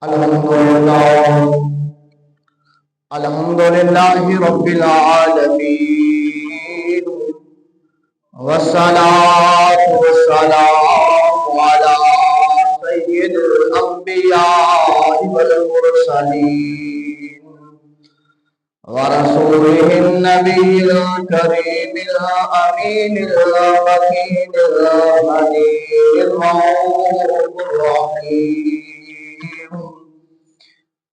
الحمدللہ الحمدللہ رب العالمین والصلاة والسلام علی سید الانبیاء والمرسلین ورسولہ النبی الکریم الامین المکین الہدی الرؤوف الرحیم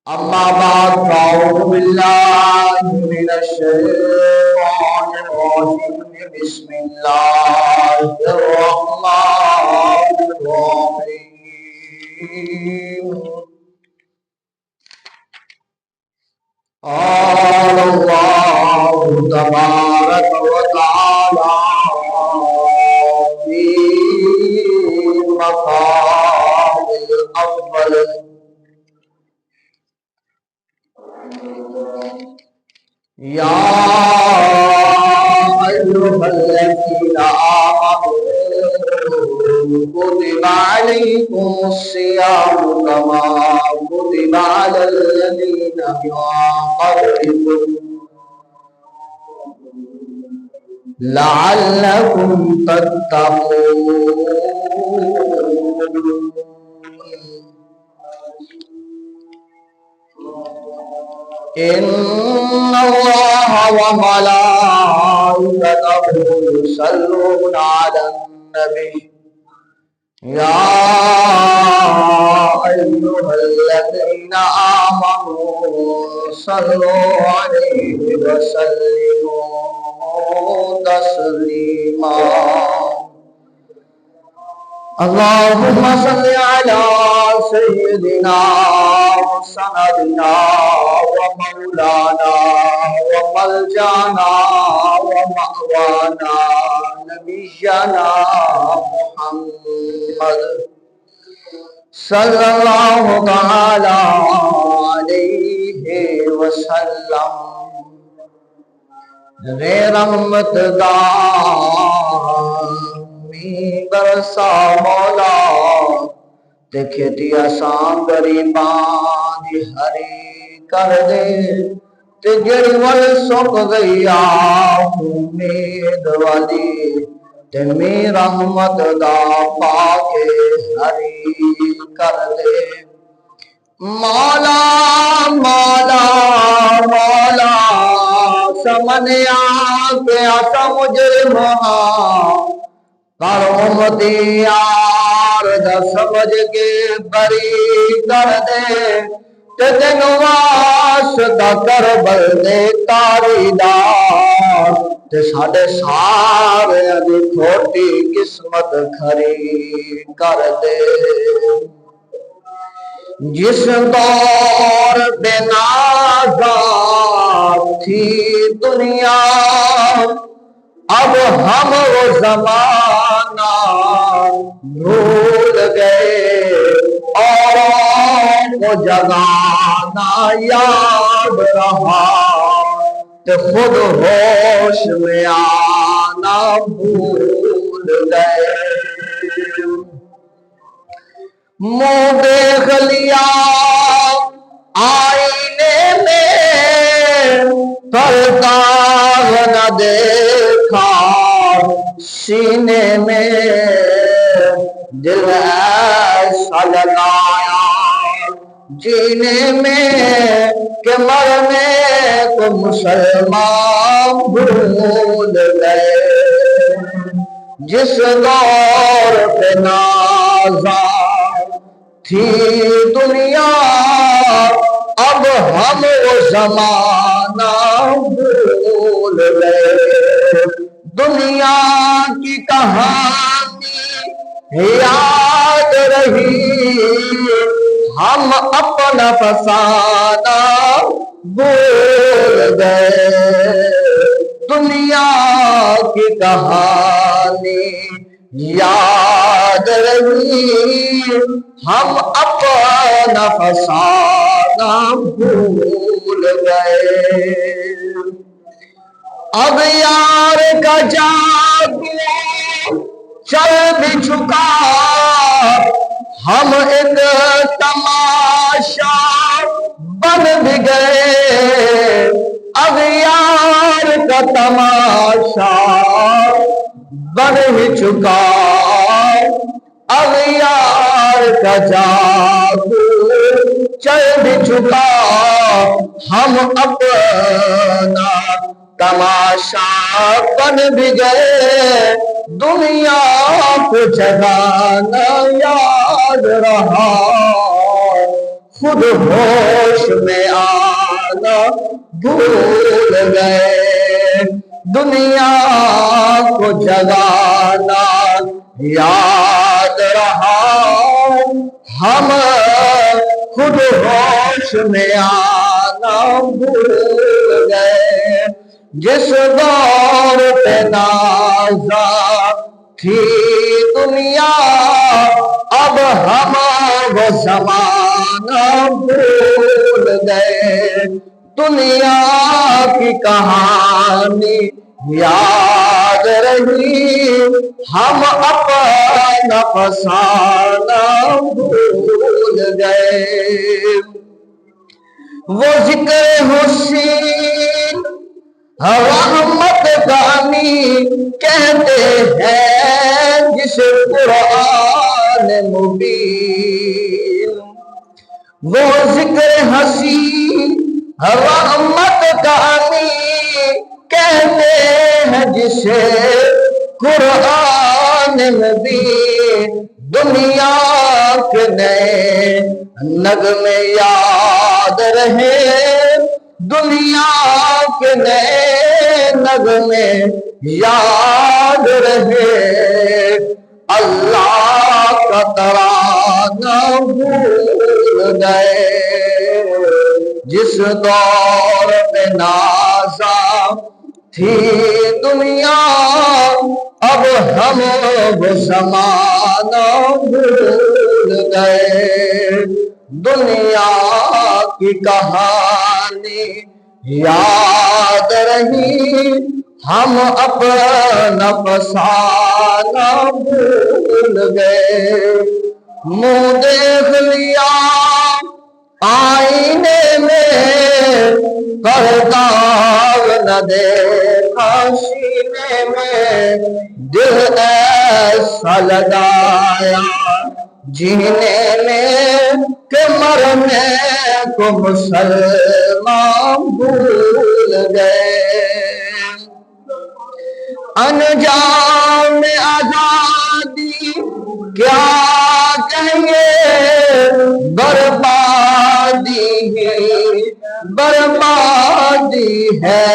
اما بعد فاعوذ باللہ من الشیطان الرجیم بسم اللہ الرحمن الرحیم قال اللہ تبارک وتعالی فی مقام الاول یا ایھا الذین آمنوا کتب علیکم الصیام کما کتب علی الذین من قبلکم لعلکم تتقون ان اللہ وملائکتہ یصلون علی النبی یا ایھا الذین آمنوا صلوا علیہ وسلموا تسلیما اللہم صل علی سیدنا سندنا ومولانا وملجانا ومأوانا نبینا محمد صلی اللہ تعالی علیہ وسلم رحمت دامی برسا مولا دیکھتی آسان غریبان دی ہری کر دے تے جڑی ول سک گئی امید والی تے می رحمت دا پاکے ہری کر دے مولا مولا مولا سمنیا کے آسا مجرم کرم دیار دا سمجھ کے بری کر دے تے تینو واسطہ کربل دے تاری دار تے ساڈے سارے دی کھوٹی قسمت کھری کر دے جس دور بے نازات تھی دنیا اب ہم وہ زمانہ بھول گئے اور وہ جگانا یاد رہا کہ خود ہوش میں آنا بھول گئے منہ دیکھ لیا آئینے میں پھلتا نہ دیکھا سینے میں دل ایسا لگایا جینے میں کہ مرنے کو مسلمان بھول گئے جس دور پہ نازا تھی دنیا اب ہم وہ زمانہ بھول گئے دنیا کی کہانی یاد رہی ہم اپنا فسانہ بھول گئے دنیا کی کہانی یاد رہی ہم اپنا فسانہ بھول گئے اب یار کا جادو چل بھی چکا ہم ایک تماشا تماشا بن بھی گئے، اغیار کا تماشا بن ہی چکا، اغیار کا جادو چل بھی چکا، ہم اپنا تماشا بن بھی گئے، دنیا کو جگانا یاد رہا، خود ہوش میں آنا بھول گئے، دنیا کو جگانا یاد رہا، ہم خود ہوش میں آنا بھول گئے، جس دور پہ نازا تھی دنیا، اب ہم وہ زمانہ بھول گئے، دنیا کی کہانی یاد رہی، ہم اپنا فسانہ بھول گئے، وہ ذکر حسین رحمت گانی کہتے ہیں جس قرآن مبین، وہ ذکر حسین رحمت گانی کہتے ہیں جسے قرآن مبین، دنیا کے نئے نغمے یاد رہے، دنیا کے نئے نغمے یاد رہے، اللہ کا ترانہ بھول گئے، جس دور میں نازا تھی دنیا، اب ہم وہ زمانہ بھول گئے، دنیا کی کہانی یاد رہی، ہم اپنا فسانہ بھول گئے، منہ دیکھ لیا آئینے میں، پردہ نہ دیکھا سینے میں، دل ایسا لگایا جینے میں کہ مرنے کو مسلمان بھول گئے، انجام آزادی کیا کہیں، بربادی ہی بربادی ہے،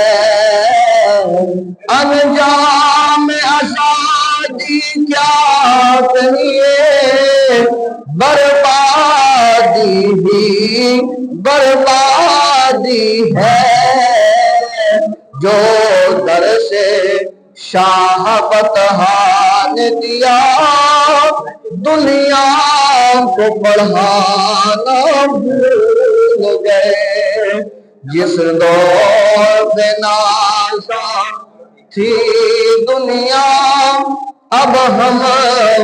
انجام آزادی کیا کہیں، بربادی ہی بربادی ہے، جو در سے شاہ بطحا نے دیا، دنیا کو پڑھانا بھول گئے، جس دور میں نازا تھی دنیا، اب ہم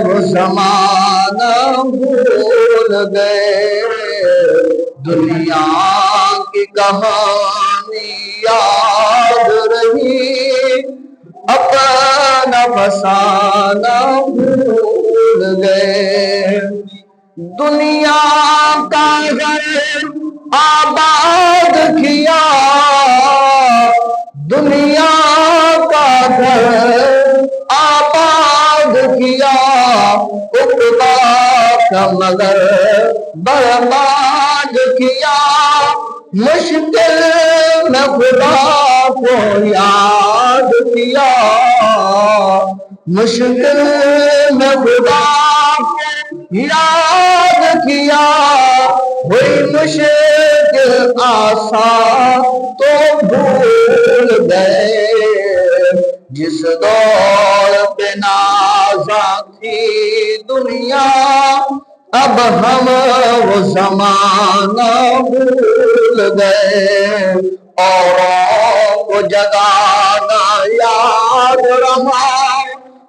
وہ زمانہ بھول گئے، دنیا کی کہانی یاد رہی، اپنا فسانہ بھول گئے، دنیا کا گھر آباد کیا، دنیا کا گھر آباد کیا، عقبہ کا مگر برباد کیا، مشکل میں خدا کو یاد کیا، مشکل میں خدا کو یاد کیا، ہوئی مشکل آسان تو بھول گئے، جس دور پہ نازا تھی دنیا، اب ہم وہ زمانہ بھول گئے، اوروں کو جگانا یاد رہا،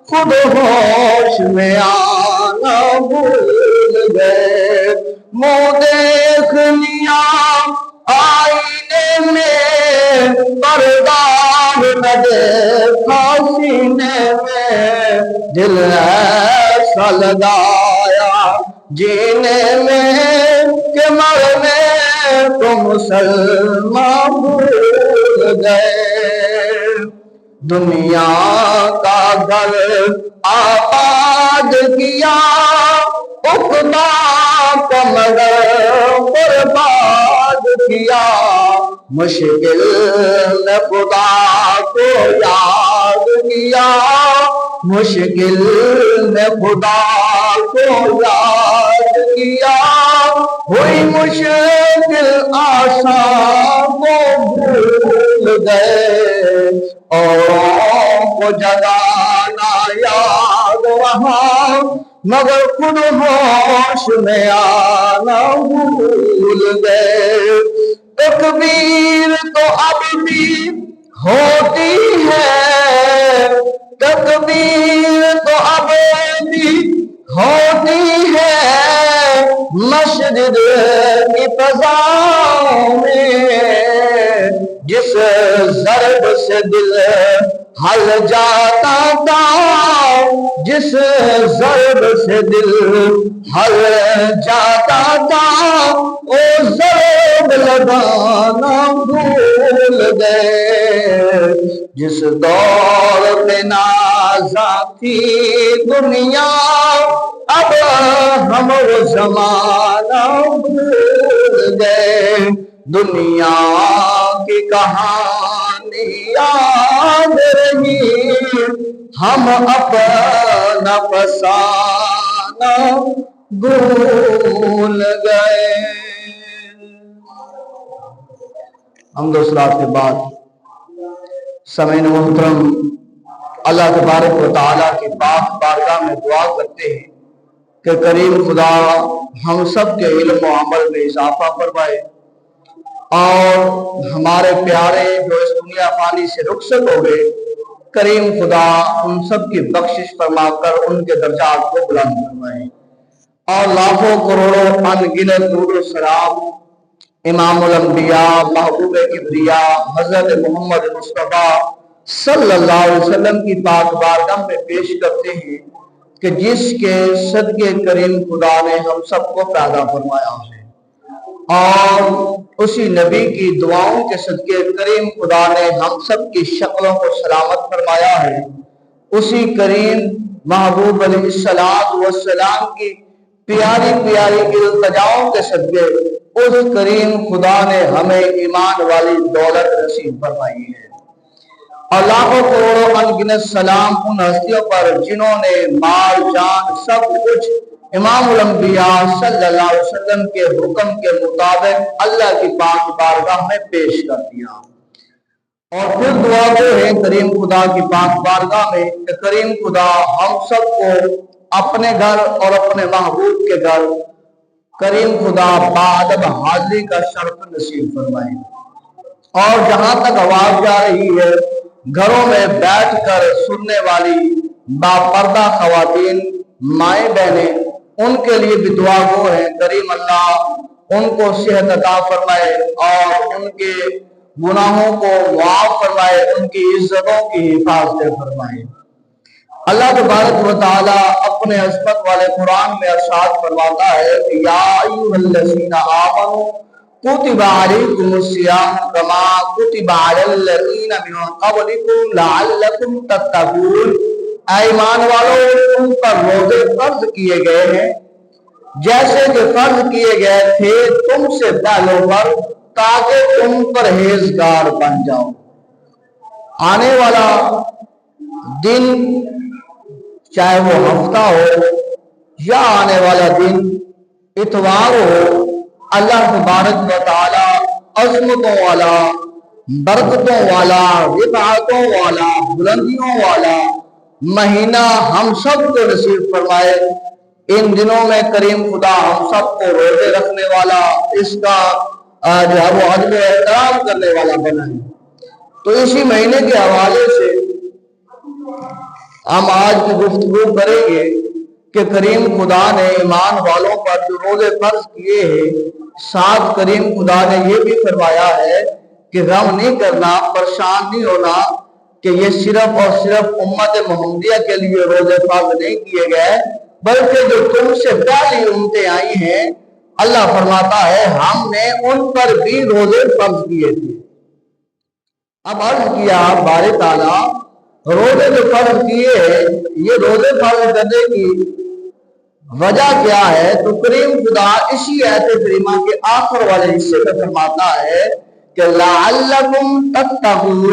خود ہوش میں آنا بھول گئے، منہ دیکھ لیا آئینے میں پردہ نہ دیکھا سینے میں دل ایسا لگایا جینے میں کہ مرنے تو مسلمان بھول گئے دنیا کا گھر آباد کیا اقدا کا مگر برباد کیا مشکل نے خدا کو یاد کیا مشکل نے خدا کو یاد کیا ہوئی مشکل آسان کو بھول گئے اوروں کو جگانا یاد رہا مگر خود ہوش میں آنا بھول گئے تکبیر تو اب بھی ہوتی ہے تکبیر تو اب بھی ہوتی ہے مسجد کی فضاؤں میں جس ضرب سے دل ہل جاتا تھا جس ضرب سے دل ہل جاتا تھا وہ ضرب لگانا بھول گئے جس دور میں نازا تھی دنیا اب ہم وہ زمانہ بھول گئے دنیا کی کہانی یاد رہی ہم اپنا فسانہ بھول گئے حمد و صلات کے بعد سامعین محترم اللہ تبارک و تعالیٰ کی پاک بارگاہ میں دعا کرتے ہیں کہ کریم خدا ہم سب کے علم و عمل میں اضافہ فرمائے اور ہمارے پیارے جو اس دنیا فانی سے رخصت ہو گئے کریم خدا ان سب کی بخشش فرما کر ان کے درجات کو بلند فرمائے اور لاکھوں کروڑوں ان گنت درود و سلام امام الانبیاء محبوب کبریا حضرت محمد مصطفیٰ صلی اللہ علیہ وسلم کی پاک بارگاہ میں پیش کرتے ہیں کہ جس کے صدقے کریم خدا نے ہم سب کو پیدا فرمایا ہے اور اسی نبی کی دعاؤں کے صدقے کریم خدا نے ہم سب کی شکلوں کو سلامت فرمایا ہے اسی کریم محبوب علیہ السلام کی پیاری پیاری التجاؤں کے صدقے اس کریم خدا نے ہمیں ایمان والی دولت نصیب فرمائی ہے اور لاکھوں کروڑوں انگنت سلام ان ہستیوں پر جنہوں نے مال جان سب کچھ امام الانبیاء صلی اللہ علیہ وسلم کے حکم کے مطابق اللہ کی پاک بارگاہ میں پیش کر دیا اور پھر دعا کو ہے کریم خدا کی پاک بارگاہ میں کہ کریم خدا ہم سب کو اپنے گھر اور اپنے محبوب کے گھر کریم خدا بادب حاضری کا شرف نصیب فرمائے اور جہاں تک آواز جا رہی ہے گھروں میں بیٹھ کر سننے والی باپردہ خواتین مائیں بہنیں ان کے لیے بھی دعا گو ہے کریم اللہ ان کو صحت عطا فرمائے اور ان کے گناہوں کو معاف فرمائے ان کی عزتوں کی حفاظت فرمائے اللہ تبارک و تعالی اپنے عظمت والے قرآن میں ارشاد فرماتا ہے کہ یا ایھا الذین آمنوا کتب علیکم الصیام کما کتب علی الذین من قبلکم لعلکم تتقون اے ایمان والو تم پر روزے فرض کیے گئے ہیں جیسے کہ فرض کیے گئے تھے تم سے پہلوں پر تاکہ تم پرہیزگار بن جاؤ آنے والا دن چاہے وہ ہفتہ ہو یا آنے والا دن اتوار ہو اللہ تبارک و تعالی عظمتوں والا برکتوں والا رفعتوں والا بلندیوں والا مہینہ ہم سب کو نصیب فرمائے ان دنوں میں کریم خدا ہم سب کو روزے رکھنے والا اس کا جو ہے وہ ادب و احترام کرنے والا بنائے تو اسی مہینے کے حوالے سے ہم آج کی گفتگو کریں گے کہ کریم خدا نے ایمان والوں پر جو روزے فرض کیے ہیں، ساتھ کریم خدا نے یہ بھی فرمایا ہے کہ غم نہیں کرنا، پریشان نہیں ہونا کہ یہ صرف اور صرف امت محمدیہ کے لیے روزے فرض نہیں کیے گئے، بلکہ جو تم سے پہلی امتیں آئی ہیں، اللہ فرماتا ہے ہم نے ان پر بھی روزے فرض کیے تھے۔ اب عرض کیا بارے تعالیٰ روزے جو فرض کیے ہیں، یہ روزے فرض کرنے کی وجہ کیا ہے؟ تو کریم خدا اسی آیت کریمہ کے آخر والے حصے میں فرماتا ہے کہ لعلکم تتقون،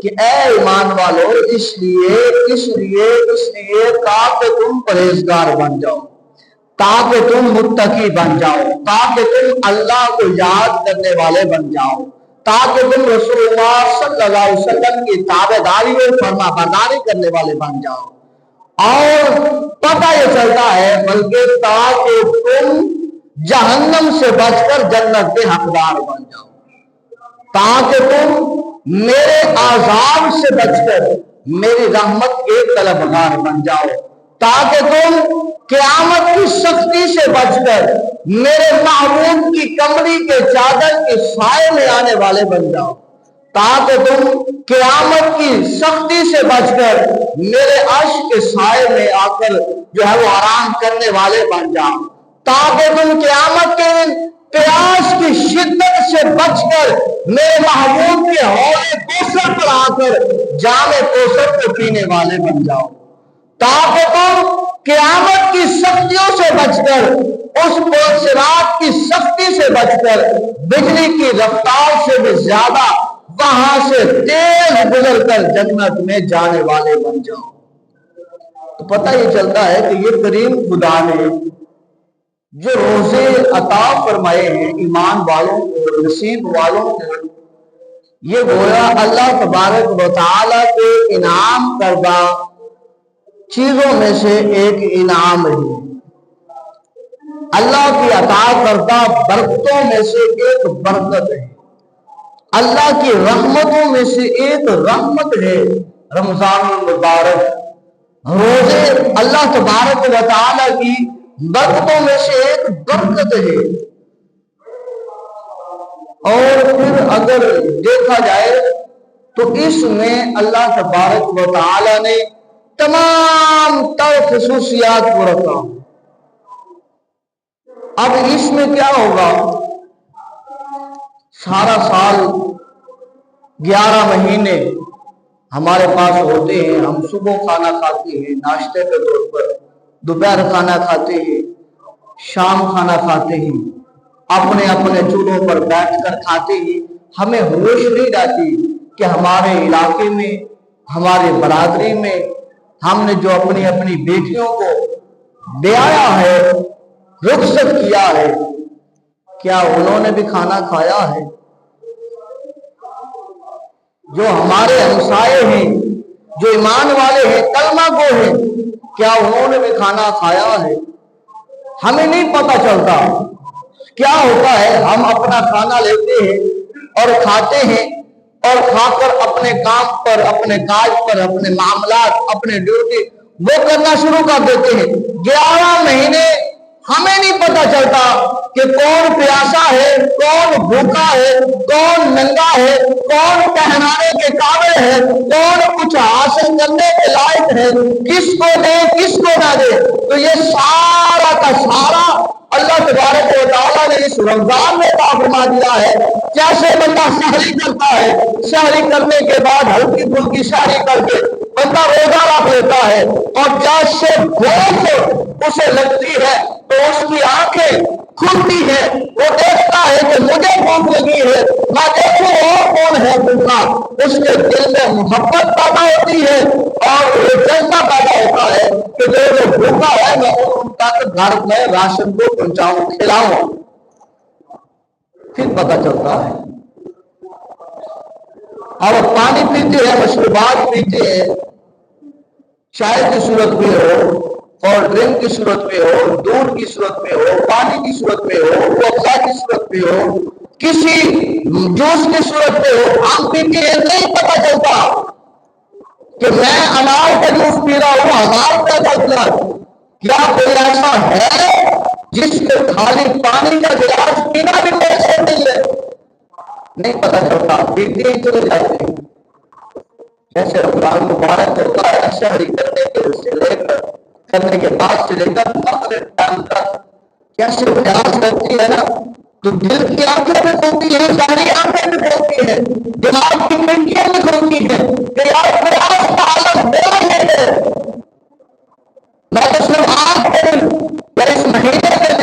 کہ اے ایمان والو اس لیے تاکہ تم پرہیزگار بن جاؤ، تاکہ تم متقی بن جاؤ، تاکہ تم اللہ کو یاد کرنے والے بن جاؤ، تاکہ تم رسول اللہ صلی اللہ علیہ وسلم کی تابعداری اور فرما برداری کرنے والے بن جاؤ، اور پتہ یہ چلتا ہے بلکہ تاکہ تم جہنم سے بچ کر جنت کے حقدار بن جاؤ، تاکہ تم میرے عذاب سے بچ کر میری رحمت کے طلبگار بن جاؤ، تاکہ تم قیامت کی سختی سے بچ کر میرے محبوب کی کمری کے چادر کے سائے میں آنے والے بن جاؤ، تاکہ تم قیامت کی سختی سے بچ کر میرے عرش کے سائے میں آ کر جو ہے وہ آرام کرنے والے بن جاؤ، تاکہ تم قیامت کے دن پیاس کی شدت سے بچ کر میرے محبوب کے حوض کوثر پر آ کر جام کوثر کو پینے والے بن جاؤ، تاکہ تم قیامت کی سختیوں سے بچ کر اس صراط کی سختی سے بچ کر بجلی کی رفتار سے بھی زیادہ وہاں سے تیز گزر کر جنت میں جانے والے بن جاؤ۔ تو پتہ یہ چلتا ہے کہ یہ کریم خدا نے جو روزے عطا فرمائے ہیں ایمان والوں کو، نصیب والوں کو، یہ گویا اللہ تبارک و تعالی کے انعام کردہ چیزوں میں سے ایک انعام ہے، اللہ کی عطا کردہ برکتوں میں سے ایک برکت ہے، اللہ کی رحمتوں میں سے ایک رحمت ہے۔ رمضان المبارک روزے اللہ تبارک و تعالی کی برکتوں میں سے ایک برکت ہے، اور پھر اگر دیکھا جائے تو اس میں اللہ تبارک و تعالی نے تمام تر خصوصیات کو رکھا۔ اب اس میں کیا ہوگا؟ سارا سال 11 مہینے ہمارے پاس ہوتے ہیں، ہم صبح کھانا کھاتے ہیں ناشتے کے طور پر، دوپہر کھانا کھاتے ہیں، شام کھانا کھاتے ہیں، اپنے اپنے چولہوں پر بیٹھ کر کھاتے ہیں، ہمیں ہوش نہیں رہتی کہ ہمارے علاقے میں، ہمارے برادری میں ہم نے جو اپنی اپنی بیٹیوں کو بیایا ہے، رخصت کیا ہے، کیا انہوں نے بھی کھانا کھایا ہے؟ جو ہمارے ہمسائے ہیں، جو ایمان والے ہیں، کلمہ گو ہیں، کیا انہوں نے بھی کھانا کھایا ہے؟ ہمیں نہیں پتہ چلتا۔ کیا ہوتا ہے؟ ہم اپنا کھانا لیتے ہیں اور کھاتے ہیں، اور کھا کر اپنے کام پر، اپنے کاج پر، اپنے معاملات، اپنے ڈیوٹی وہ کرنا شروع کر دیتے ہیں۔ 11 مہینے ہمیں نہیں پتہ چلتا کہ کون پیاسا ہے، کون بھوکا ہے، کون ننگا ہے، کون پہنانے کے قابل ہے، کون کچھ حاصل کرنے کے لائق ہے، کس کو دے کس کو نہ دے۔ تو یہ سارا کا سارا اللہ تبارک و تعالیٰ نے اس رمضان میں عطا فرما دیا ہے۔ جیسے بندہ سحری کرتا ہے، سحری کرنے کے بعد ہلکی پھلکی سحری کر کے بندہ روزہ رکھ لیتا ہے، اور جیسے بھوک اسے لگتی ہے تو اس کی آنکھیں کھلتی ہے، وہ دیکھتا ہے کہ مجھے بھوک لگی ہے، میں دیکھوں اور کون ہے بھوکا، اس کے دل میں محبت پیدا ہوتی ہے اور یہ جذبہ پیدا ہوتا ہے کہ جو بھوکا ہے میں ان تک گھر میں راشن کو پہنچاؤں، کھلاؤں۔ پھر پتہ چلتا ہے اور پانی پیتے ہیں، مشروبات پیتے ہیں، چائے کی صورت میں ہو اور ڈرنک کی صورت میں ہو، دودھ کی صورت میں ہو، پانی کی صورت میں ہو، کوکا کی صورت میں ہو، کسی جوس کی صورت میں ہو، ہم پیتے ہیں، نہیں پتہ چلتا کہ میں انار کا جوس پی رہا ہوں 1000 روپے کا اتنا، کیا کوئی ایسا ہے جس کو خالی پانی کا گلاس پینا بھی میسر نہیں ہے؟ نہیں پتا چلتا، پیتے ہی چلے جاتے ہیں۔ جیسے رمضان مبارک ہوتا ہے شہری کرنے سے لے کر کرنے کے بعد سے لے کر مغرب ٹائم تک کیسے پیاس لگتی ہے نا، تو دل کی آنکھیں بھی کھلتی ہے، ساری آنکھیں بھی کھلتی ہے، دماغ کی کھڑکیاں بھی کھلتی ہے کہ یار پیاس کا عالم میرا یہ ہے۔ میں تو صرف آج کے دن یا اس مہینے کے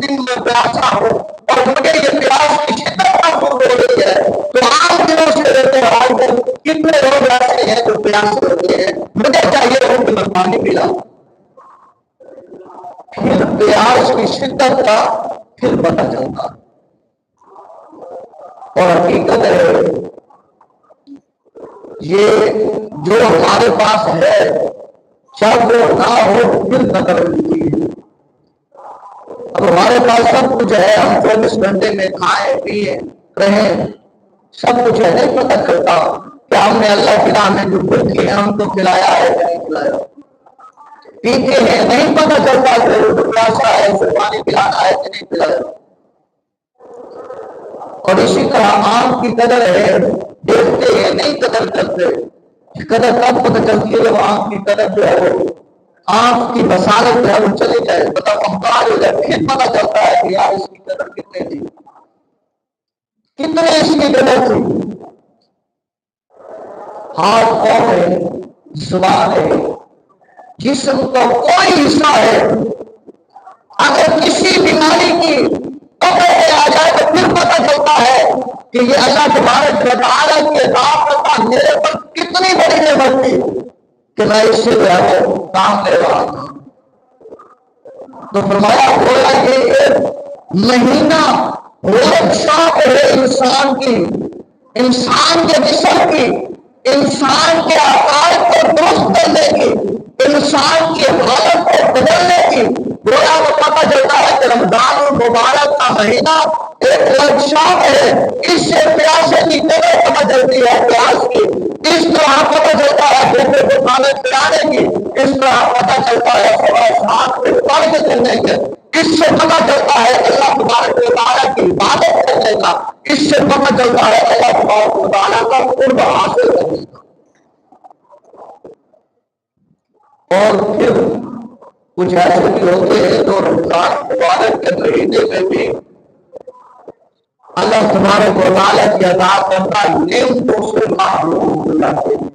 دن میں پیاسا ہوں اور مجھے یہ پیاس کی شدت محسوس ہو رہی ہے، تو آج دنوں سے رہتے ہیں آج دن کتنے لوگ ایسے ہیں جو پیاسے ہوتے ہیں، مجھے چاہیے ہو کہ میں پانی پلاؤں۔ پھر پیاس کی شدت کا پھر پتہ چلتا، اور حقیقت ہے یہ جو ہمارے پاس ہے جب وہ نہ ہو پھر قدر ملتی ہے۔ اب ہمارے پاس سب کچھ ہے، ہم 24 گھنٹے میں کھائیں پیئیں رہیں، سب کچھ ہے، نہیں پتہ چلتا کہ ہم نے اللہ کی راہ میں جو کچھ کیا ہم کو کھلایا ہے کہ نہیں کھلایا، پیتے ہیں نہیں پتہ چلتا کہ وہ پیاسا ہے اسے پانی پلانا ہے کہ نہیں پلایا۔ اور اسی طرح آم کی قدر ہے، دیکھتے ہیں نہیں قدر کرتے، قدر تب پتہ چلتی ہے جب آم کی قدر جو ہے وہ آم کی بصارت جو ہے وہ چلی جائے، بتاؤ امتار ہو جائے، پھر پتہ چلتا ہے کہ یار اس کی قدر کتنے تھی، کتنے اس کی قدر تھی۔ ہاتھ پاؤں ہے، زبان ہے، جسم کا کوئی حصہ ہے، اگر کسی بیماری کی قدر پہ آ جائے تو پھر پتہ چلتا ہے کہ یہ اللہ تبارک و تعالیٰ کی عطا کرتا میرے پر کتنی بڑی نعمت تھی کہ میں اس سے جو ہے وہ کام لے رہا تھا۔ تو فرمایا گویا یہ ایک مہینہ ورک شاپ ہے انسان کی، انسان کے جسم کی، انسان کے عقائد کو درست کرنے کی، انسان کی حالت کو بدلنے کی۔ گویا وہ پتہ چلتا ہے کہ رمضان المبارک کا مہینہ ایک ورک شاپ ہے، اس سے پیاسے کی قدر پتہ چلتی ہے، پیاس کی اس طرح پتہ چلتا ہے بھوکے کو کھانے پلانے کی، اس طرح پتہ چلتا ہے ساتھ میں پڑھ کے چلنے کے، اس سے پتہ چلتا ہے اللہ تبارک و تعالیٰ کی عبادت کرنے کا، اس سے پتہ چلتا ہے اللہ تبارک و تعالیٰ کا قرب حاصل کرنے کا۔ اور پھر کچھ ایسے بھی ہوتے ہیں جو رمضان مبارک کے مہینے میں بھی اللہ تبارک و تعالیٰ کی عطا کرتا نعمتوں سے محروم ہو جاتے ہیں۔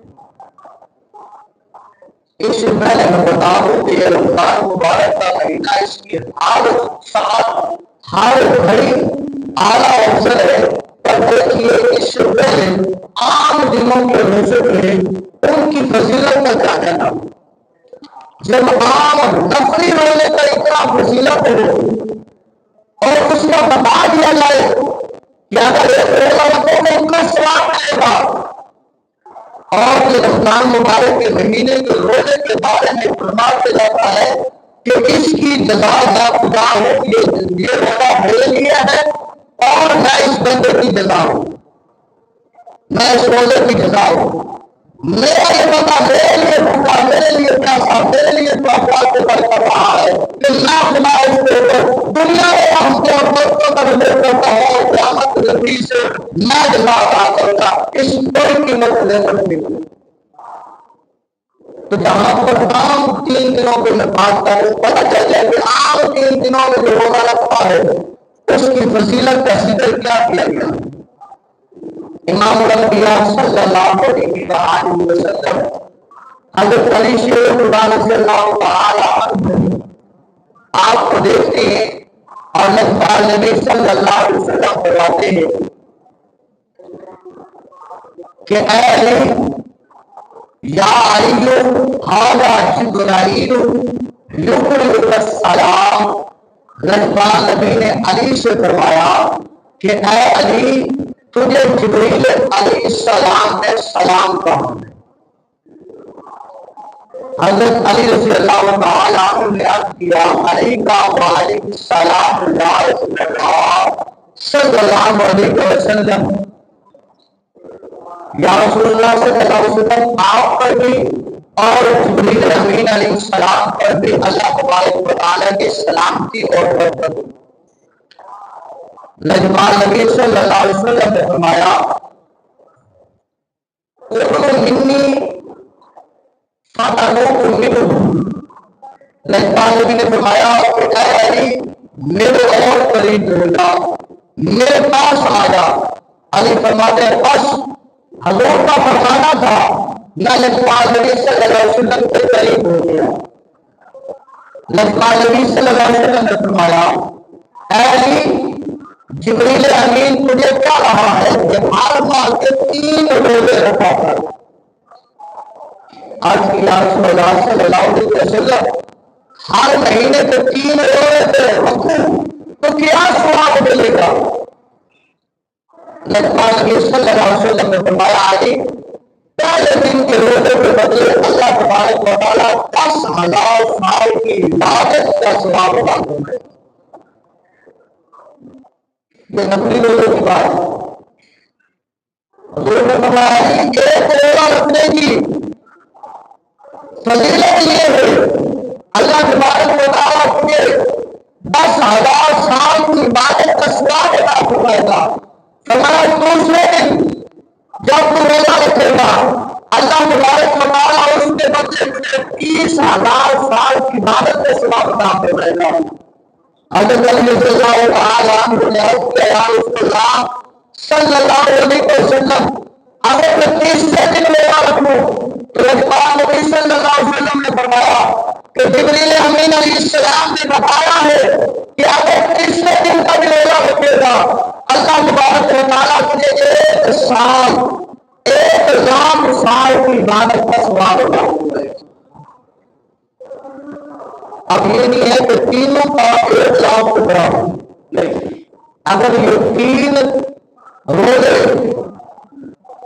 اس سے پہلے میں بتا دوں کہ یہ رمضان مبارک کا مہینہ اس کی ہر سال ہر گھڑی اعلیٰ افضل ہے۔ پر دیکھیے اس سے پہلے عام دنوں کے روزے تھے ان کی فضیلت کا کیا کہنا، جب عام نفلی روزے کا اتنا فضیلت ہے اور اس کا بتا دیا جائے کہ اگر ایک روزہ میں اتنا ثواب ملے گا، اور یہ رمضان مبارک کے مہینے کے روزے کے بارے میں فرمایا جاتا ہے کہ اس کی جزا خدا ہے، یہ روزہ میرے لیے ہے اور میں اس بندے کی جزا ہوں، میں اس روزے کی جزا ہوں، میرا یہ بندہ میرے لیے بھوکا، میرے لیے پیاسا، میرے لیے تو افراد سے بڑھ کر رہا ہے کہ میں خدا اس کے اوپر دنیا میں ہم کو دوستوں کا رجوع کرتا ہوں اور قیامت کے نتیجے سے میں جزا عطا کروں گا، اس کوئی قیمت لے کر نہیں۔ تو جہاں پر عام 3 دنوں پہ میں بات کروں پتہ چل جائے کہ عام 3 دنوں میں جو روزہ رکھتا ہے اس کی فضیلت کا ذکر کیا کیا گیا۔ امام الانبیاء صلی اللہ علیہ وسلم حضرت علی شیر قربان صلی اللہ تعالی عنہ آپ کو دیکھتے ہیں اور نبی صلی اللہ علیہ وسلم فرماتے ہیں کہ اے علی یا علی ھذا جبرائیل یقرئک السلام، نبی نے علی سے فرمایا کہ اے علی تجھے جبریل علیہ السلام نے سلام کہا۔ حضرت علی رضی اللہ تعالیٰ عنہ نے عرض کیا علیکہ وعلیکم السلام یا رسول اللہ صلی اللہ علیہ وسلم، یا رسول اللہ صلی اللہ علیہ وسلم آپ پر بھی اور جبریل امین علیہ السلام پر بھی اللہ تبارک و تعالیٰ کی سلامتی اور برکت۔ لجپال نبی صلی اللہ علیہ وسلم نے فرمایا لجپال نبی نے فرمایا اے علی میرے اور قریب ہو جا، میرے پاس آ جا۔ علی فرماتے ہیں بس حضور کا فرمانا تھا، میں لجپال نبی صلی اللہ علیہ وسلم کے قریب ہو گیا۔ لجپال نبی صلی اللہ علیہ وسلم نے فرمایا اے علی جبریل امین تجھے کیا رہا ہے کہ ہر مال کے 3 روزے رکھا کر۔ آج کی رسول اللہ صلی اللہ علیہ وسلم ہر مہینے کے 3 روزے رکھو تو کیا ثواب ملے گا؟ لجپال نبی صلی اللہ علیہ وسلم نے فرمایا علی پہلے دن کے روزے کے بدلے اللہ تبارک و تعالیٰ 10,000 سال کی عبادت کا ثواب عطا کرے۔ یہ نقلی روزے کی بات ہے۔ حضور نے فرمایا ایک روزہ رکھنے کی فضیلت یہ ہے اللہ تبارک و تعالیٰ تجھے 10,000 سال کی عبادت کا ثواب عطا فرمائے گا۔ فرمایا دوسرے دن جب تو روزہ رکھے گا اللہ تبارک و تعالیٰ اس کے بدلے تجھے 30,000 سال کی عبادت کا ثواب عطا فرمائے گا۔ حضرت علی رضی اللہ تعالیٰ عنہ نے عرض کیا یا رسول اللہ صلی اللہ علیہ وسلم اگر میں 30 دن روزہ رکھوں تو لجپال نبی صلی اللہ علیہ وسلم نے فرمایا کہ جبریل امین علیہ السلام نے بتایا ہے کہ اگر 30 دن کا بھی روزہ رکھے گا اللہ تبارک و تعالیٰ تجھے 1 سال 1,00,000 سال کی عبادت کا ثواب عطا کرے گا۔ اب یہ نہیں ہے کہ تینوں کا 1,00,000 کے برابر نہیں، اگر یہ 3 روزے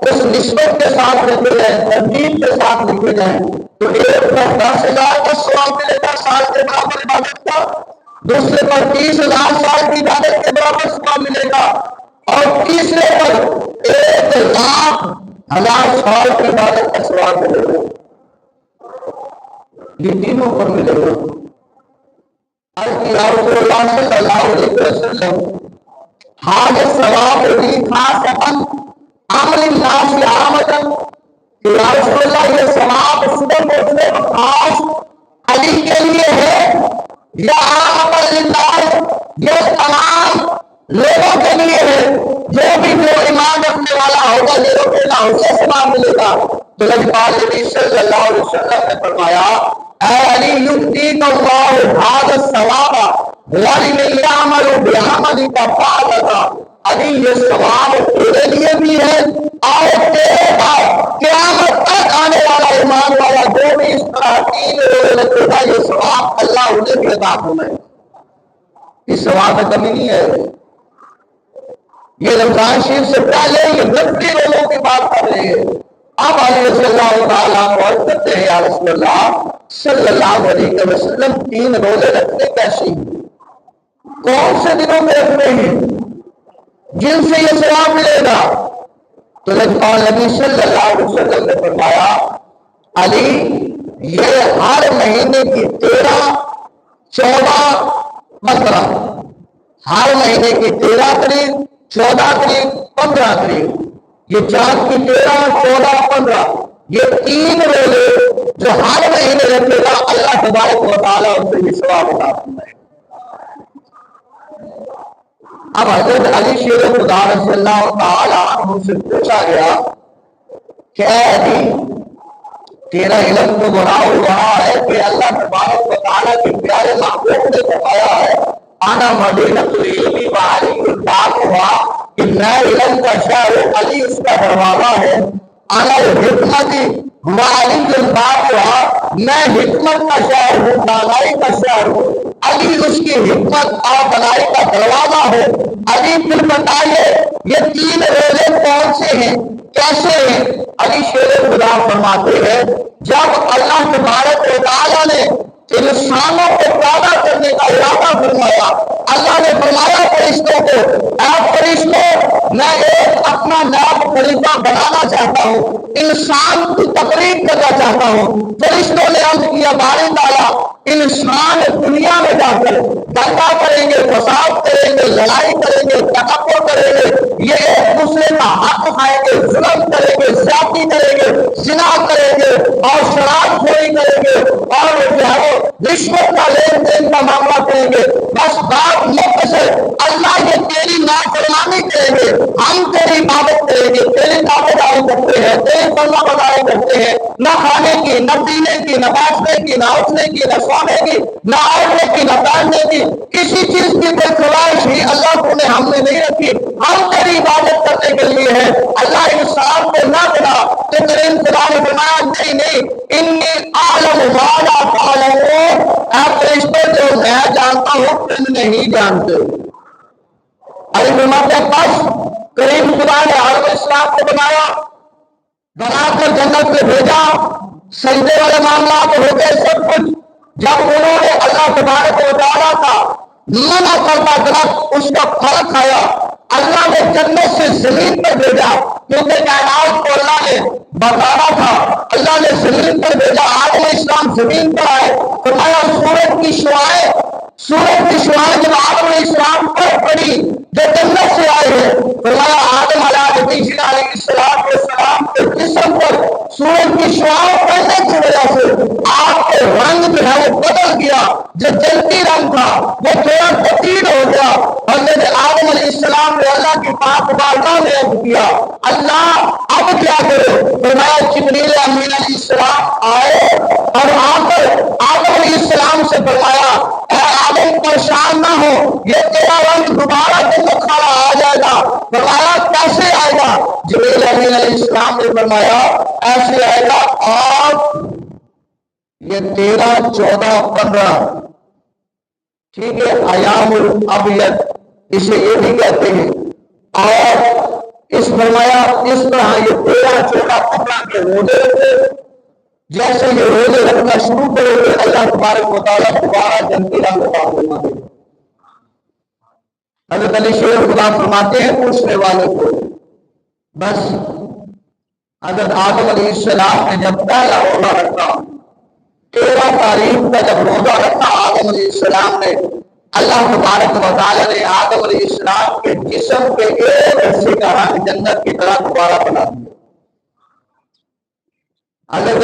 اس نسبت کے ساتھ لکھے جائیں ترتیب کے ساتھ لکھے جائیں تو ایک پر 10,000 کا ثواب ملے گا سال کے برابر عبادت کا، دوسرے پر 30,000 سال کی عبادت کے برابر ثواب ملے گا، اور تیسرے پر 1,00,000 سال کی عبادت کا ثواب ملے گا۔ یہ تینوں پر ملے گا۔ رسول اللہ صلی اللہ علیہ وسلم حاج ثواب بھی خاصتاً عمل الناس عامتاً کہ یا رسول اللہ یہ ثواب صبح اٹھنے خاص علی کے لیے ہے یا عام عمل الناس یہ تمام لوگوں کے لیے ہے، جو بھی جو ایمان رکھنے والا ہوگا یہ روکے گا اسے ثواب ملے گا۔ تو لجپال نبی صلی اللہ علیہ وسلم نے فرمایا اے علی یؤتیک اللہ ھذا الثواب ولمن یعمل بعملک فعلک۔ علی یہ ثواب تیرے لیے بھی ہے اور تیرے بعد قیامت تک آنے والا ایمان والا جو بھی اس طرح 3 روزے رکھے گا یہ ثواب اللہ انہیں بھی عطا فرمائے گا۔ اس ثواب میں کمی نہیں ہے۔ یہ رمضان شریف سے پہلے یہ 90 روزوں کی بات کر رہے ہیں۔ اب علی رضی اللہ تعالیٰ عنہ کرتے ہیں یا رسول اللہ صلی اللہ علیہ وسلم 3 روزے رکھنے کیسے ہیں؟ کون سے دنوں میں رکھنے ہیں جن سے یہ ثواب ملے گا؟ تو لجپال نبی صلی اللہ علیہ وسلم نے فرمایا علی یہ ہر مہینے کی 13 14 15 ہر مہینے کی 13 تاریخ 14 تاریخ 15 تاریخ یہ چاند کی 13 14 15 یہ 3 روزے جو ہر مہینے رکھے گا اللہ تبارک و تعالیٰ ان سے یہ ثواب عطا فرمائے گا۔ اب حضرت علی شیر خدا رضی اللہ تعالیٰ عنہ سے پوچھا گیا کہ اے علی تیرا علم تو بڑا ہوا ہے کہ اللہ تبارک و تعالیٰ کے پیارے محبوب نے فرمایا ہے انا مدینۃ العلم وعلی الباب ہوا کہ میں علم کا شہر ہوں علی اس کا دروازہ ہے، انا الحکمت وعلی الباب ہوا میں حکمت کا شہر ہوں دانائی کا شہر ہوں، علی اس کی حکمت اور بڑائی کا دروازہ ہے۔ علی پھر بتائیے یہ 3 روزے کون سے ہیں کیسے ہیں؟ علی شیر خدا فرماتے ہیں جب اللہ تبارک و تعالیٰ نے انسانوں کو پیدا کرنے کا ارادہ فرمایا گا۔ اللہ نے فرمایا فرشتوں کو، اے فرشتوں میں ایک اپنا نائب خلیفہ بنانا چاہتا ہوں، انسان کی تقریب کرنا چاہتا ہوں۔ فرشتوں نے عرض کیا باری تعالیٰ انسان دنیا میں جا کر دنگا کریں گے، فساد کریں گے، لڑائی کریں گے، تکبر کریں گے، یہ ایک دوسرے کا حق کھائیں گے، ظلم کریں گے، زیادتی کریں گے، زنا کریں گے اور شراب خوری کریں گے اور جو ہے وہ رشوت کا لین دین کا معاملہ کریں گے۔ بس بات مختصر، اللہ یہ تیری نافرمانی کریں گے، ہم تیری عبادت کریں گے، تیری دعویداری کرتے ہیں، تیری فرما برداری کرتے ہیں، نہ کھانے کی، نہ پینے کی، نہ بیٹھنے کی، نہ اٹھنے کی، نہ سونے کی، نہ اوڑھنے کی، نہ پہننے کی، کسی چیز کی کوئی خواہش ہی اللہ کو نے ہم نے نہیں رکھی، ہم تیری عبادت کرنے کے لیے ہے۔ اللہ انسان کو نہ بنا تو کریم خدا نے فرمایا نہیں نہیں، انی اعلم ما لا تعلمون، اے فرشتوں جو میں جانتا ہوں تم نہیں جانتے۔ علی فرماتے ہیں بس کریم خدا نے عالم اسلام کو بنایا، بنا کر جنت میں بھیجا، سجدے والے معاملات ہو گئے سب کچھ۔ جب انہوں نے اللہ تبارک و تعالیٰ کا منع کرتا درخت اس کا پھل کھایا، اللہ نے جنت سے زمین پر بھیجا، کیونکہ کائنات کو اللہ نے بتانا تھا، اللہ نے زمین پر بھیجا، آدم اسلام زمین پر آئے، فرمایا سورج کی شعاعیں جب آدم علیہ السلام پر پڑی جو جنت سے آئے ہیں، فرمایا آدم علیہ السلام کے جسم پر سورج کی شعاعیں پڑنے کی وجہ سے آپ کے رنگ جو ہے وہ بدل گیا، جو جلتی رنگ تھا وہ تھوڑا تبدیل ہو گیا۔ حضرت آدم علیہ السلام نے اللہ کی پاک بارگاہ میں عرض کیا اللہ اب کیا کرے؟ فرمایا جبریل امین علیہ السلام آئے اور آ کر آدم علیہ السلام سے فرمایا اے آدم پریشان نہ ہو، یہ تیرا رنگ دوبارہ کھڑا آ جائے گا۔ فرمایا کیسے آئے گا؟ جبریل امین علیہ السلام نے فرمایا ایسے آئے گا آپ یہ 13 14 15 ٹھیک ہے ایام الابیض اسے یہ بھی کہتے ہیں، اور اس فرمایا اس طرح یہ 13 14 15 کے روزے تھے، جیسے یہ روزے رکھنا شروع کرے گے اللہ تبارک و تعالیٰ دوبارہ جنتی رنگ عطا فرما دے۔ حضرت علی شیر خدا فرماتے ہیں پوچھنے والے کو بس حضرت آدم علیہ السلام نے جب پہلا روزہ رکھا 13 تاریخ کا جب روزہ رکھا آدم علیہ السلام نے، اللہ تبارک و تعالیٰ نے آدم علیہ السلام کے جسم کے ایک حصے کا رنگ جنت کی طرح دوبارہ بنا دیا۔ حضرت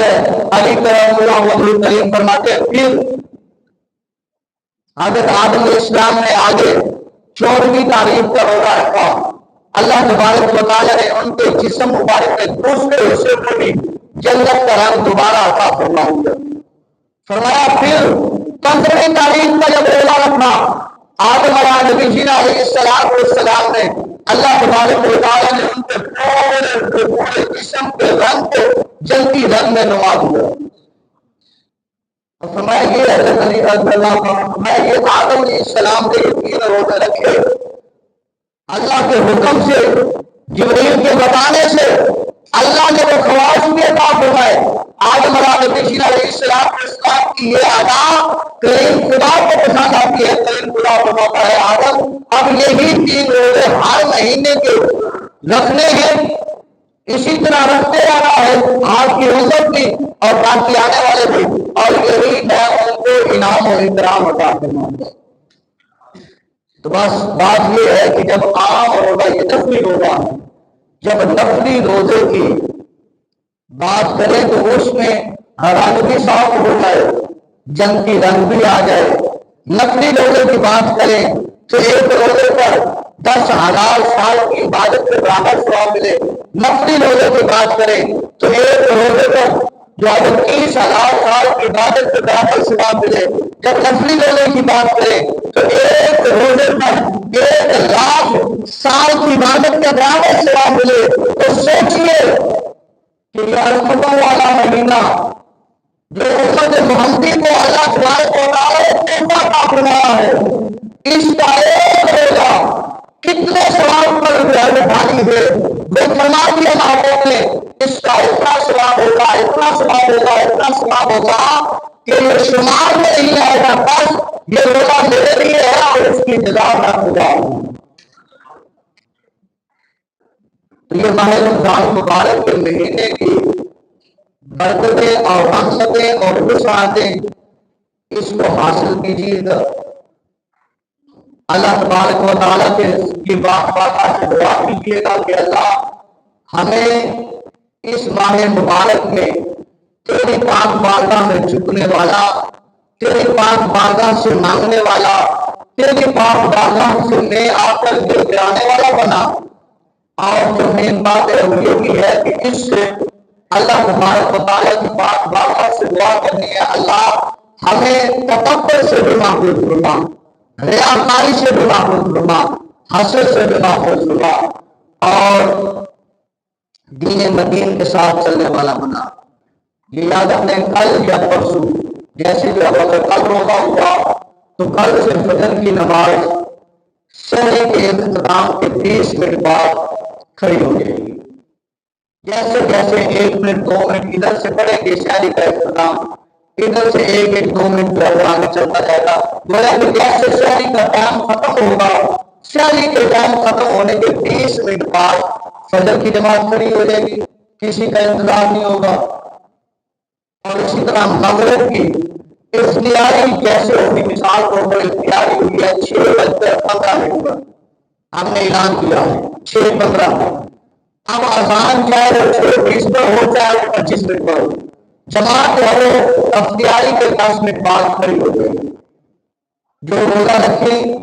علی کرم اللہ وجہ کریم فرماتے ہیں پھر حضرت آدم علیہ السلام نے آگے 14ویں تاریخ کا روزہ رکھا، اللہ تبارک و تعالیٰ نے ان کے جسم مبارک کے دوسرے حصے کو بھی جنت کا رنگ دوبارہ عطا فرمایا۔ فرمایا پھر 15ویں تاریخ کا جب روزہ رکھنا آدم علیہ السلام نے اللہ تبارک و تعالیٰ نے ان کے پورے جسم کے رنگ کو جنتی رنگ میں نما دیا۔ فرمایا یہ حضرت علی رضی اللہ عنہ میں یہ آدم علیہ السلام کے 3 روزے رکھے اللہ کے حکم سے، جبریل کے بتانے سے اللہ نے وہ خواص بھی عطا فرمائے۔ آدم علیہ السلام کی یہ ادا کریم خدا کو پسند آتی ہے۔ کریم خدا فرماتا ہے آدم اب یہی 3 روزے ہر مہینے کے رکھنے ہیں، اسی طرح رکھتے رہنا ہے آپ کی عزت بھی اور باقی آنے والے بھی، اور یہی میں ان کو انعام و اکرام عطا فرماؤں گا۔ تو بس بات یہ ہے کہ جب عام روزہ یہ نفلی روزہ، جب نفلی روزے کی بات کریں تو اس میں رنگ بھی صاف ہو جائے، جنتی رنگ بھی آ جائے۔ نفلی روزے کی بات کریں تو ایک روزے پر 10,000 سال کی عبادت کے برابر ثواب ملے۔ نفلی روزے کی بات کریں تو ایک روزے پر جو 30,000 سال کی عبادت کے برابر ثواب ملے۔ جب نفلی روزے کی بات کریں تو ایک روزے پر 1,00,000 سال کی عبادت کے برابر ثواب ملے۔ تو سوچئے کہ یہ رحمتوں والا مہینہ جو امت محمدی کو اللہ تبارک و تعالیٰ نے تحفہ عطا فرمایا ہے، اس کا ایک روزہ کتنے ثواب پر بھاری ہے۔ وہ فرما دیا محبوب نے اس کا اتنا ثواب ہوگا، اتنا ثواب ہوگا، اتنا ثواب ہوگا کہ یہ شمار میں نہیں آئے گا۔ بس یہ روزہ میرے لیے ہے اور کی جزا میں خدا ہوں۔ تو یہ ماہ رمضان مبارک کے مہینے کی برکتیں اور رحمتیں اور وسعتیں اس کو حاصل کیجیے گا۔ اللہ تبارک و تعالیٰ کی بارگاہ سے دعا کیجیے گا کہ اللہ ہمیں اس ماہ مبارک میں تیری پاک بارگاہ میں جھکنے والا، تیری پاک بارگاہ سے مانگنے والا، تیری پاک بارگاہ سے میں آ کر گر گرانے والا بنا۔ اور جو مین بات ہے وہ یہ بھی ہے کہ اس سے اللہ تبارک و تعالیٰ کی پاک بارگاہ سے دعا کرنی ہے، اللہ ہمیں تکبر سے بھی محفوظ فرما، ریاکاری سے بھی محفوظ فرما، حسد سے بھی محفوظ فرما، اور دین مدین کے ساتھ چلنے والا بنا۔ یہ یاد رکھنے کل یا پرسوں جیسے جو اگر کل روزہ ہوا تو کل سے فجر کی نماز سحری کے اختتام کے 20 منٹ بعد کھڑی ہو جائے گی۔ جیسے جیسے 1 منٹ 2 منٹ ادھر سے پڑھیں گے سحری کا اختتام، ادھر سے 1-2 منٹ جو ہے آگے چلتا جائے گا، مگر جیسے سحری کا ٹائم ختم ہوگا، سحری کے ٹائم ختم ہونے کے 20 منٹ بعد فجر کی جماعت کھڑی ہو جائے گی، کسی کا انتظار نہیں ہوگا۔ اور اسی طرح مغرب کی اختیاری جیسے ہوگی، مثال طور پر اختیاری ہوئی ہے 6:15 پر، ہم نے اعلان کیا ہے 6:15، اب اذان چاہے 6:20 پر ہو چاہے 25 منٹ پر ہو، جماعت جو ہے اختیاری کے 10 منٹ بعد کھڑی ہو گئی۔ جو روزہ رکھیں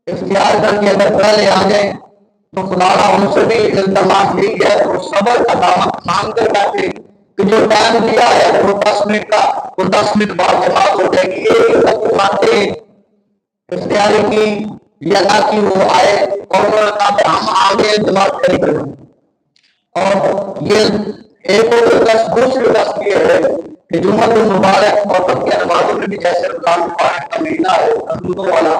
اختیار کر کے اگر پہلے آ جائیں تو خدا ان سے بھی التماس یہی ہے تو صبر کا دامن تھام کر بیٹھے کہ جو ٹائم دیا ہے وہ 10 منٹ کا، وہ 10 منٹ بعد جماعت ہو جائے گی۔ یہ باتیں اختیاری کی یا نہ کی وہ آئے اور انہوں نے کہا کہ ہم آگے جماعت کری کریں۔ اور یہ ایک اور دس دوسری دس یہ ہے کہ جمعہ المبارک اور بقیہ نمازوں میں بھی جیسے رمضان مبارک کا مہینہ ہے حدودوں والا،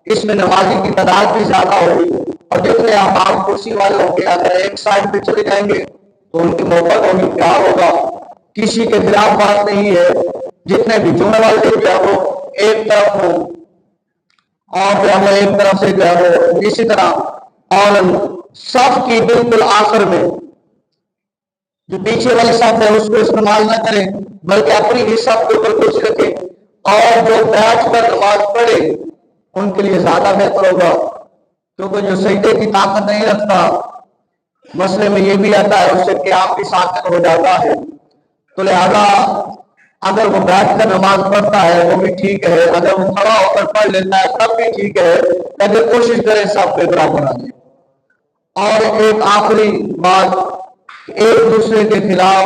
اس میں نمازی کی تعداد بھی زیادہ ہوگی، اور جتنے احباب کرسی والے ہوں گے اگر ایک سائڈ پہ چلے جائیں گے تو ان کی محبت ہوگی، پیار ہوگا، کسی کے خلاف بات نہیں ہے، جتنے بھی جمعے والے جو ہے وہ ایک طرف ہو اور جو ہے وہ ایک طرف سے جو ہے وہ اسی طرح، اور صف کی بالکل آخر میں جو پیچھے والی صف ہے اس کو استعمال نہ کریں بلکہ اپنی ہی صف کے اوپر کرسی رکھیں، اور جو بیٹھ کر نماز پڑھے ان کے لیے زیادہ بہتر ہوگا، کیونکہ جو سجدے کی طاقت نہیں رکھتا مسئلے میں یہ بھی آتا ہے اس سے قیام بھی ساکت ہو جاتا ہے، تو لہذا اگر وہ بیٹھ کر نماز پڑھتا ہے وہ بھی ٹھیک ہے، اگر وہ کھڑا ہو کر پڑھ لیتا ہے تب بھی ٹھیک ہے، لیکن کوشش کریں سب کے برابر آ جائے۔ اور ایک آخری بات، ایک دوسرے کے خلاف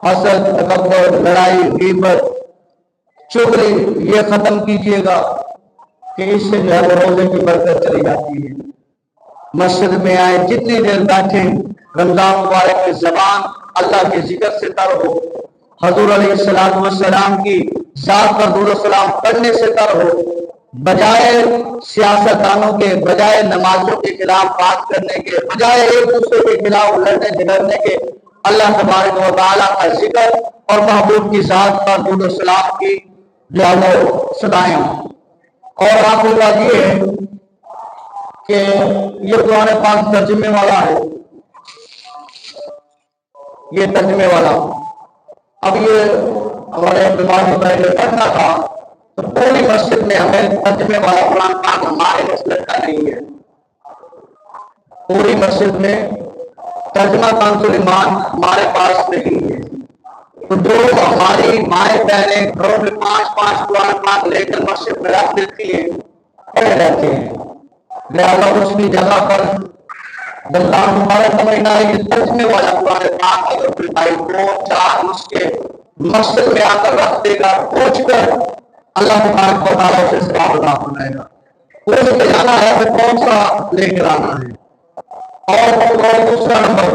حسد، تکبر، لڑائی، غیبت، چغلی یہ ختم کیجیے گا کہ اس سے جو ہے وہ روزے کی برکت چلی جاتی ہے۔ مسجد میں آئے جتنی دیر بیٹھے رمضان مبارک میں زبان اللہ کے ذکر سے تر ہو، حضور علیہ السلام کی ذات پر درود و سلام پڑھنے سے تر ہو، بجائے سیاستدانوں کے، بجائے نمازوں کے خلاف بات کرنے کے، بجائے ایک دوسرے کے خلاف لڑنے جھگڑنے کے، اللہ تبارک و تعالیٰ کا ذکر اور محبوب کی ذات پر درود و سلام کی جو ہے وہ سدائیں ہوں۔ اور آخری بات یہ ہے کہ یہ قرآن پاک ترجمے والا ہے، یہ ترجمے والا، اب یہ ہمارے بیمار پہلے پڑھنا تھا تو پوری مسجد میں ہمیں ترجمے والا قرآن پاک ہمارے مسجد کا نہیں ہے، پوری مسجد میں ترجمہ کنز ایمان ہمارے پاس نہیں ہے، تو جو ہماری مائیں بہنیں گھروں میں 5 قرآن پاک لے کر مسجد میں رکھ دیتی ہیں پڑھے رہتے ہیں، لہذا اس کی جگہ پر رمضان مبارک کا مہینہ ہے، یہ ترجمے والا قرآن پاک اگر کوئی بھائی 2-4 نسخے مسجد میں آ کر رکھ دے گا، پوچھ کر اللہ تبارک و تعالیٰ سے ثواب عطا فرمائے گا۔ پوچھ کے جانا ہے کہ کون سا لے کر آنا ہے، اور دوسرا نمبر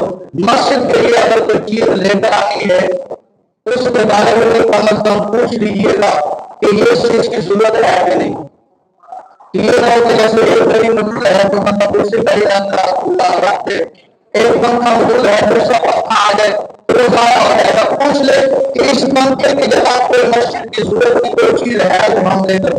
مسجد کے لیے اگر کوئی چیز لے کر آنی ہے اس کے بارے میں کم از کم پوچھ لیجیے گا کہ یہ چیز کی ضرورت ہے کہ نہیں، یہ نہ ہو کہ جیسے ایک بڑی مدد ہے تو بندہ دوسری بڑی رکھ دے، ایک پنکھا مدد ہے دوسرا پنکھا آ جائے تو ضائع ہو جائے گا، پوچھ لے کہ اس پنکھے کی جگہ کوئی مسجد کی ضرورت کی کوئی چیز ہے تو ہم لے کر